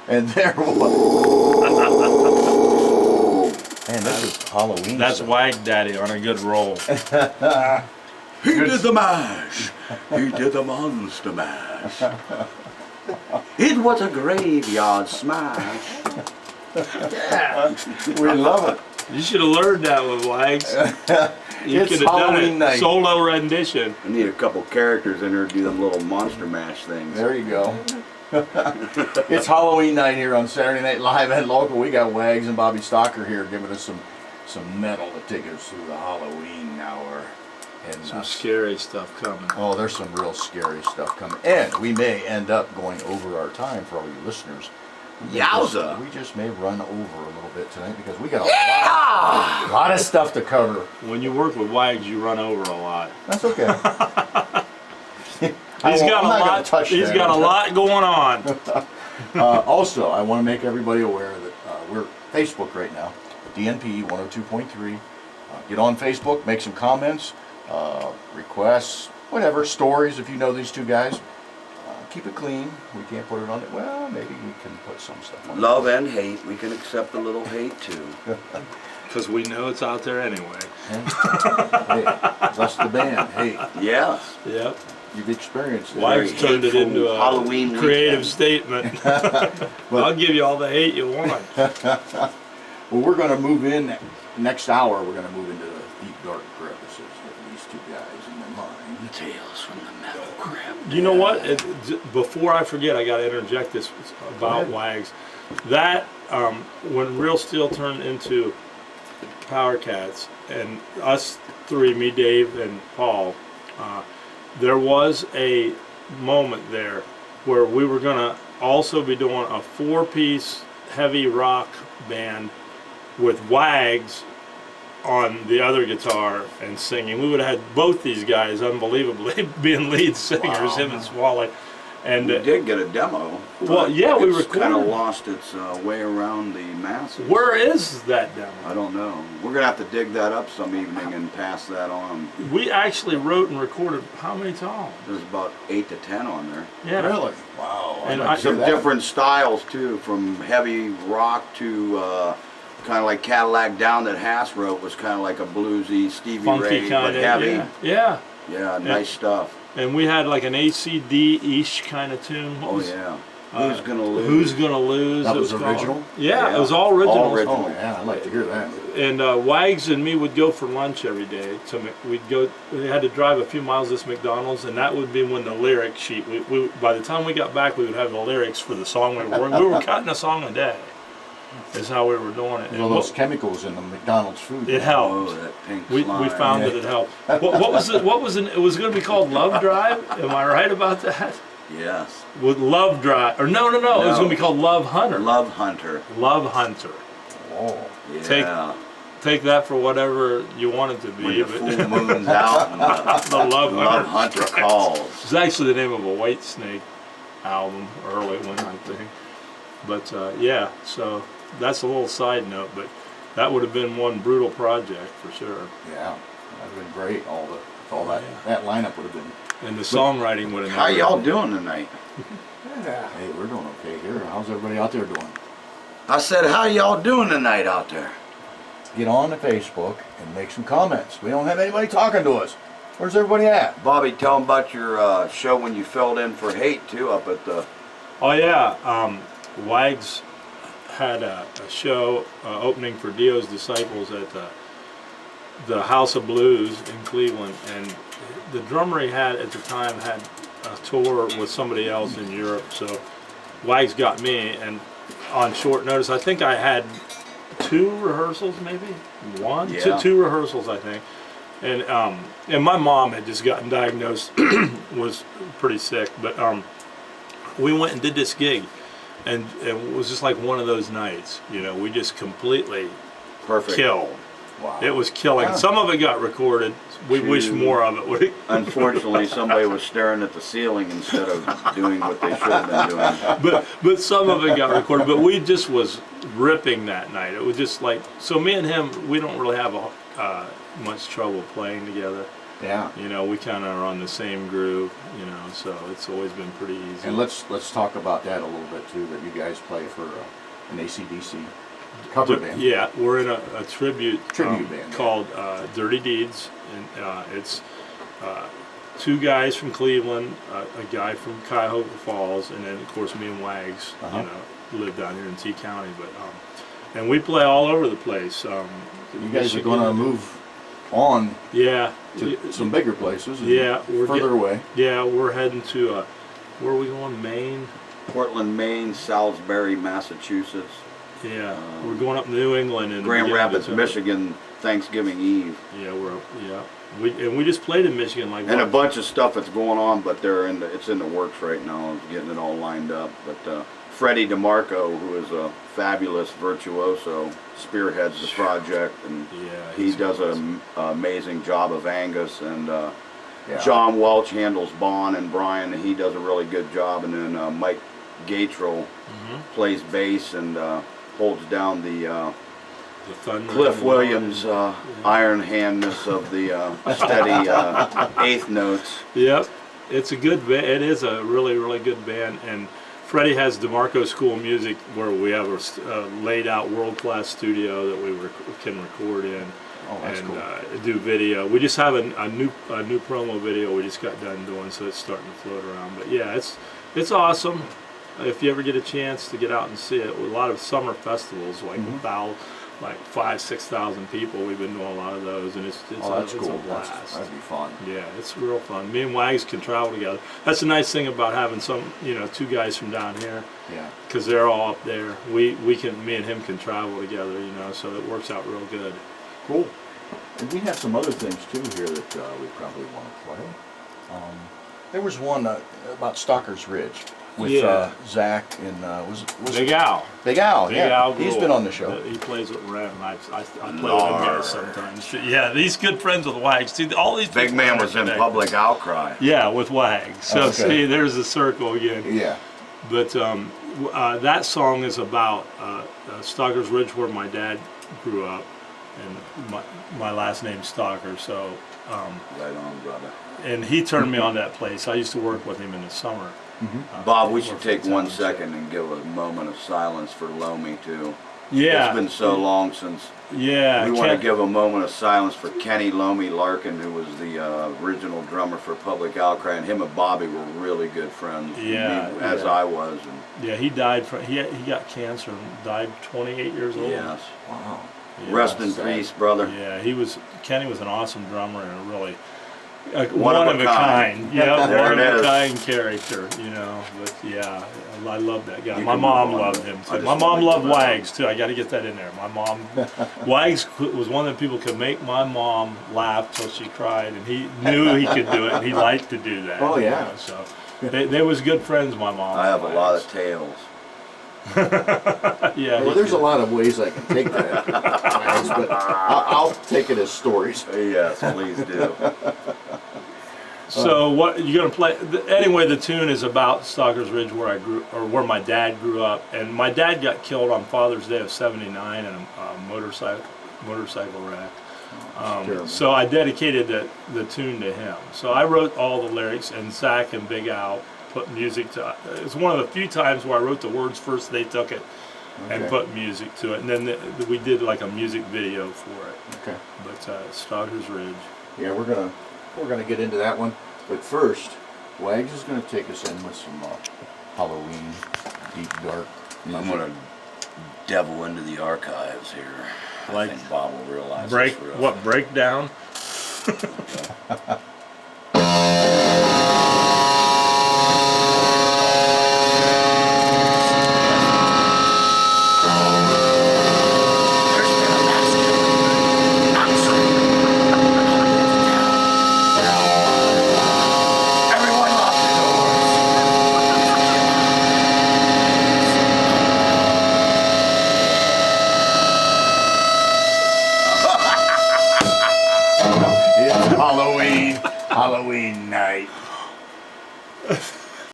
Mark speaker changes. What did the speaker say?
Speaker 1: And there was. Man, this is Halloween.
Speaker 2: That's
Speaker 1: stuff.
Speaker 2: Wag Daddy on a good roll.
Speaker 3: He did the mash. He did the monster mash. It was a graveyard smash.
Speaker 2: Yeah.
Speaker 1: We love it.
Speaker 2: You should have learned that with Wags. You
Speaker 1: It's
Speaker 2: could have done
Speaker 1: Halloween
Speaker 2: it.
Speaker 1: night.
Speaker 2: Solo rendition.
Speaker 3: I need a couple characters in there to do them little monster mash things.
Speaker 1: There you go. It's Halloween night here on Saturday Night Live and Local. We got Wags and Bobby Stocker here giving us some metal to take us through the Halloween hour. And
Speaker 2: Some scary stuff coming.
Speaker 1: oh, there's some real scary stuff coming. And we may end up going over our time for all you listeners.
Speaker 3: Yowza!
Speaker 1: We just may run over a little bit tonight because we got a lot of stuff to cover.
Speaker 2: When you work with Wags, you run over a lot.
Speaker 1: That's okay.
Speaker 2: He's got a lot going on.
Speaker 1: Also, I want to make everybody aware that we're Facebook right now, DNP 102.3. Get on Facebook, make some comments, requests, whatever, stories if you know these two guys. Keep it clean. We can't put it on it. Well, maybe we can put some stuff on it.
Speaker 3: Love and hate. We can accept a little hate too.
Speaker 2: Because we know it's out there anyway.
Speaker 1: Hey, that's the band. Hey,
Speaker 3: Yes.
Speaker 2: Yep.
Speaker 1: you've experienced it.
Speaker 2: Wags
Speaker 3: Very
Speaker 2: turned it
Speaker 3: hateful
Speaker 2: into a
Speaker 3: Halloween
Speaker 2: creative
Speaker 3: weekend.
Speaker 2: statement. I'll give you all the hate you want.
Speaker 1: Well, we're going to move in next hour. We're going to move into the deep dark crevices with these two guys in their mind.
Speaker 3: Tales from the metal crypt.
Speaker 2: You know what? Before I forget, I got to interject this about Wags. That when Real Steel turned into Power Cats, and us three, me, Dave, and Paul, there was a moment there where we were going to also be doing a 4-piece heavy rock band with Wags on the other guitar and singing. We would have had both these guys unbelievably being lead singers,
Speaker 3: Wow.
Speaker 2: him and Swally. And
Speaker 3: We did get a demo.
Speaker 2: well, yeah, we
Speaker 3: It's kind of
Speaker 2: recorded.
Speaker 3: lost its way around the masses.
Speaker 2: Where is that demo?
Speaker 3: I don't know. We're gonna have to dig that up some evening and pass that on.
Speaker 2: We actually wrote and recorded how many songs?
Speaker 3: There's about 8 to 10 on there.
Speaker 2: Yeah.
Speaker 1: Really? Wow.
Speaker 2: And
Speaker 1: I'd like to
Speaker 3: Some
Speaker 1: hear that.
Speaker 3: different styles too, from heavy rock to kind of like Cadillac Down that Haas wrote was kind of like a bluesy Stevie
Speaker 2: Funky
Speaker 3: Ray,
Speaker 2: kind
Speaker 3: but
Speaker 2: of,
Speaker 3: heavy.
Speaker 2: yeah.
Speaker 3: Yeah, nice stuff.
Speaker 2: And we had like an ACD-ish kind of tune. What
Speaker 3: Oh
Speaker 2: was-
Speaker 3: yeah. Who's gonna lose?
Speaker 2: Who's Gonna Lose?
Speaker 1: That
Speaker 2: it
Speaker 1: was
Speaker 2: called.
Speaker 1: original?
Speaker 2: Yeah,
Speaker 3: Yeah.
Speaker 2: it was all original.
Speaker 3: All original.
Speaker 1: Oh, yeah, I'd like to hear that.
Speaker 2: And Wags and me would go for lunch every day. We'd go. We had to drive a few miles to this McDonald's, and that would be when the lyric sheet. We by the time we got back, we would have the lyrics for the song we were working. We were cutting a song a day. Is how we were doing it.
Speaker 1: Well, those chemicals in the McDonald's food.
Speaker 2: It helped.
Speaker 3: Oh, that pink
Speaker 2: We
Speaker 3: slime.
Speaker 2: found that it helped. What was it? What was it? It was going to be called Love Drive. Am I right about that?
Speaker 3: Yes.
Speaker 2: With Love Drive, or no. It was
Speaker 3: No.
Speaker 2: going to be called Love Hunter.
Speaker 3: Love Hunter.
Speaker 2: Love Hunter.
Speaker 1: Oh.
Speaker 3: Yeah.
Speaker 2: Take that for whatever you want it to be.
Speaker 3: When the
Speaker 2: but-
Speaker 3: full moon's out and
Speaker 2: the Love
Speaker 3: Love
Speaker 2: Hunter.
Speaker 3: Hunter calls.
Speaker 2: It's actually the name of a White Snake album, early one, I think. But yeah, so that's a little side note, but that would have been one brutal project for sure.
Speaker 1: Yeah, that'd have been great. All that
Speaker 2: Yeah.
Speaker 1: that lineup would have been.
Speaker 2: And the songwriting would have
Speaker 3: How
Speaker 2: never
Speaker 3: y'all
Speaker 2: been.
Speaker 3: doing tonight?
Speaker 1: Hey, we're doing okay here. How's everybody out there doing?
Speaker 3: I said, how y'all doing tonight out there?
Speaker 1: Get on to Facebook and make some comments. We don't have anybody talking to us. Where's everybody at?
Speaker 3: Bobby, tell them about your show when you filled in for Hate too up at the.
Speaker 2: Oh yeah, Wags had a show opening for Dio's Disciples at the House of Blues in Cleveland, and the drummer he had at the time had a tour with somebody else in Europe, so Wags got me, and on short notice, I think I had 2 rehearsals, maybe
Speaker 3: Yeah.
Speaker 2: two rehearsals, I think, and my mom had just gotten diagnosed, was pretty sick, but we went and did this gig, and it was just like one of those nights, we just completely
Speaker 3: Perfect.
Speaker 2: killed.
Speaker 1: Wow.
Speaker 2: It was killing.
Speaker 1: Yeah.
Speaker 2: Some of it got recorded. We wish more of it would.
Speaker 3: Unfortunately, somebody was staring at the ceiling instead of doing what they should have been doing.
Speaker 2: But some of it got recorded. But we just was ripping that night. It was just like, so me and him, we don't really have much trouble playing together.
Speaker 1: Yeah.
Speaker 2: You know, we kind of are on the same groove. You know, so it's always been pretty easy.
Speaker 1: And let's talk about that a little bit too. That you guys play for an AC/DC cover band.
Speaker 2: Yeah, we're in a tribute
Speaker 1: Band
Speaker 2: called Dirty Deeds, and it's 2 guys from Cleveland, a guy from Cuyahoga Falls, and then of course me and Wags.
Speaker 1: Uh-huh.
Speaker 2: You know, live down here in T County, but and we play all over the place.
Speaker 1: You guys are going to move on
Speaker 2: Yeah.
Speaker 1: to some bigger places. And
Speaker 2: Yeah, we're
Speaker 1: further away.
Speaker 2: Yeah, we're heading to where are we going? Maine.
Speaker 3: Portland, Maine, Salisbury, Massachusetts,
Speaker 2: Yeah, we're going up New England and
Speaker 3: Grand Rapids, Michigan, Thanksgiving Eve.
Speaker 2: Yeah, we just played in Michigan like.
Speaker 3: And a bunch of stuff that's going on, but it's in the works right now, getting it all lined up. But Freddie DeMarco, who is a fabulous virtuoso, spearheads the project, and he does an amazing job of Angus. And John Welch handles Bon and Brian, and he does a really good job. And then Mike Gatrell plays bass and holds down the Cliff Williams iron handness of the steady 8th notes.
Speaker 2: Yep, it's a good band. It is a really, really good band. And Freddie has DeMarco School of Music, where we have a laid out world-class studio that we can record in.
Speaker 1: Oh, that's
Speaker 2: and
Speaker 1: cool.
Speaker 2: Do video. We just have a new promo video we just got done doing, so it's starting to float around. But yeah, it's awesome. If you ever get a chance to get out and see it, a lot of summer festivals, like 5,000-6,000 people. We've been doing a lot of those, and it's
Speaker 1: Oh, that's cool.
Speaker 2: a blast.
Speaker 1: That'd be fun.
Speaker 2: Yeah, it's real fun. Me and Wags can travel together. That's the nice thing about having 2 guys from down here.
Speaker 1: Yeah.
Speaker 2: Because they're all up there. Me and him can travel together, so it works out real good.
Speaker 1: Cool. And we have some other things too here that we probably want to play. There was one about Stalker's Ridge with Zach and was
Speaker 2: Big Al.
Speaker 1: Big Al,
Speaker 2: Big
Speaker 1: yeah.
Speaker 2: Al
Speaker 1: He's
Speaker 2: Gould.
Speaker 1: been on the show.
Speaker 2: He plays with Ren, and I play with him here sometimes. Yeah, he's good friends with Wags. See, all these
Speaker 3: Big
Speaker 2: people
Speaker 3: Man
Speaker 2: are
Speaker 3: was in
Speaker 2: connected.
Speaker 3: Public Outcry.
Speaker 2: Yeah, with Wags. So see, there's the circle again.
Speaker 1: Yeah.
Speaker 2: But that song is about Stalker's Ridge, where my dad grew up, and my last name's Stalker. So,
Speaker 3: Right on, brother.
Speaker 2: and he turned me on to that place. I used to work with him in the summer.
Speaker 3: Bob, we should take 1 second and give a moment of silence for Lomi too.
Speaker 2: Yeah,
Speaker 3: It's been so long since.
Speaker 2: Yeah,
Speaker 3: We want to give a moment of silence for Kenny Lomi Larkin, who was the original drummer for Public Outcry, and him and Bobby were really good friends.
Speaker 2: Yeah,
Speaker 3: as I was. And
Speaker 2: yeah, he died from he got cancer and died 28 years old.
Speaker 3: yes.
Speaker 1: Wow.
Speaker 2: Yeah,
Speaker 3: Rest in peace, brother.
Speaker 2: Yeah, Kenny was an awesome drummer and a really
Speaker 3: One of a kind.
Speaker 2: Yeah,
Speaker 3: There
Speaker 2: one
Speaker 3: it
Speaker 2: of a
Speaker 3: is.
Speaker 2: kind character, But yeah, I love that guy.
Speaker 3: You
Speaker 2: My
Speaker 3: can
Speaker 2: mom
Speaker 3: move on.
Speaker 2: loved him
Speaker 3: I
Speaker 2: too.
Speaker 3: just
Speaker 2: My mom
Speaker 3: wanted to
Speaker 2: loved
Speaker 3: let
Speaker 2: Wags too. I got to get that in there. My mom, Wags was one of the people who could make my mom laugh till she cried, and he knew he could do it, and he liked to do that.
Speaker 1: Oh, yeah.
Speaker 2: So they was good friends. My mom.
Speaker 3: I have a lot
Speaker 2: Wags.
Speaker 3: of tales.
Speaker 2: Yeah.
Speaker 1: Well, there's a lot of ways I can take that, but I'll take it as stories.
Speaker 3: Yes, please do.
Speaker 2: So what you're gonna play? Anyway, the tune is about Stalker's Ridge, where I grew, or where my dad grew up, and my dad got killed on Father's Day of '79 in a motorcycle wreck.
Speaker 1: Terrible.
Speaker 2: So I dedicated the tune to him. So I wrote all the lyrics, and Zach and Big Al put music to. It's one of the few times where I wrote the words first. They took it and
Speaker 1: Okay.
Speaker 2: put music to it, and then we did like a music video for it.
Speaker 1: Okay.
Speaker 2: But Stalker's Ridge.
Speaker 1: Yeah, we're gonna get into that one, but first, Wags is gonna take us in with some Halloween, deep dark music.
Speaker 3: I'm gonna devil into the archives here.
Speaker 2: Like
Speaker 3: I think Bob will realize this real
Speaker 2: breakdown?
Speaker 3: Halloween night.